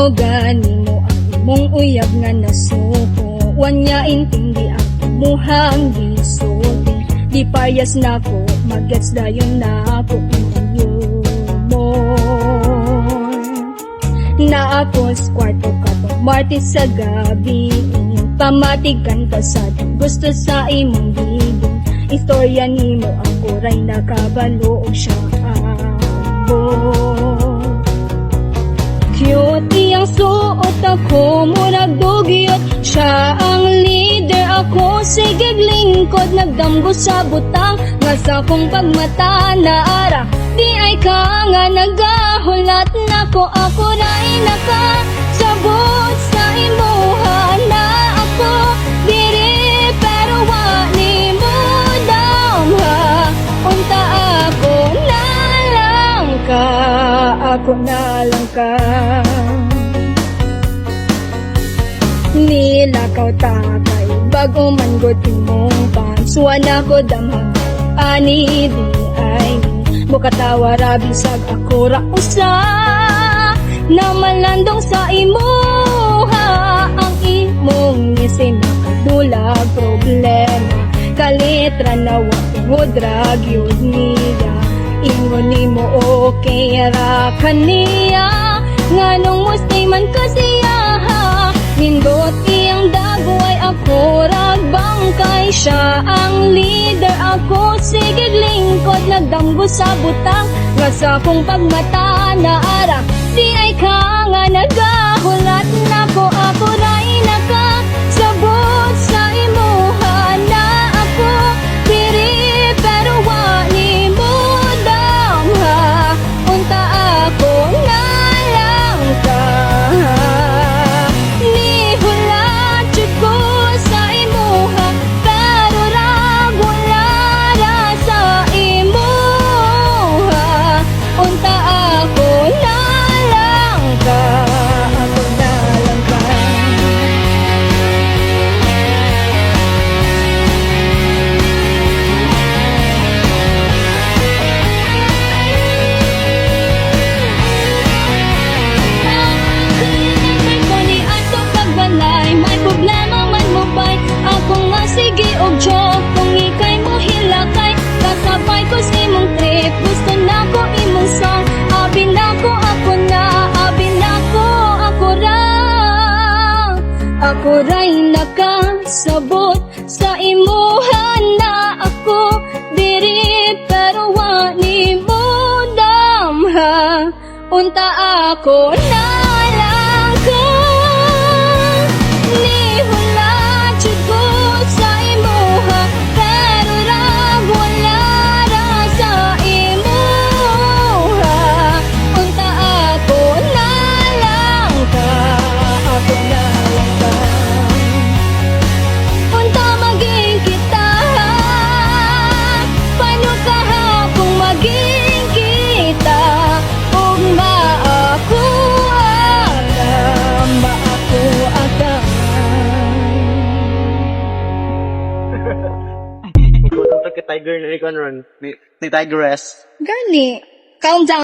mo gani mo ang imong uyab nga nasuko. Wanya intindi ang imuhang gisulti. Di parehas nako, magets dayon nako inyo mo. Naapos kwarto ka tong Martes sa gabi, pamatigan ka sa gusto sa imong giging. Istorya nimo ako ray nakabalo og siya abo. Cute iyang suot ako, murag dugyot. Siya ang leader, ako sigig lingkod. Nagdamgo sa butang, nga sa kong pagmata na ara. Di ay ka nga nagahulat nako, ako ray nakasabot sa imuha na ako. Diri pero wa ni mo damha, unta ako na lang ka, ako na lang ka. Nilakaw takay bago man gutin mong pansuan ako damhang ani di ay mukatawa rabisag ako ra usa na malandong sa imuha. Ang imong isin nakadulag problema, kalitra na wakingod drag yun niya. Ingon nimo okay ra kaniya, nganong mustay man kasiya. Nindot iyang dagway, ako ragbangkay. Siya ang leader, ako sigig lingkod. Nagdamgo sa butang, nga sa kong pagmata na ara. Di ay ka nga nagahulat nako, ako ray nakasabot sa imuha na ako. Diri pero wa ni mo damha, unta ako na lang ka. Nihulat jud ko sa imuha, pero rag wala ra sa imuha. Unta ako na lang ka, ako na lang ka. May problema man mo ba'y ako nga sige og joke. Kung ikay mo hilakay, kasabay ko sa imong trip. Gusto na ko imong song, abi na ko ako na, abi na ko ako ra. Ako ray nakasabot sa imuha na ako. Diri pero wa ni mo damha, unta ako na lang ka. Nihulat jud ko sa imuha, pero rag wala ra sa imuha. Unta ako na lang ka, ako na lang ka. Unta maging kita, paano ka kung maging kita? Ug maako agam, maako agam. Ikaw lang to kay Tiger na ikaw ron. Ni Tigress. Gani, calm down.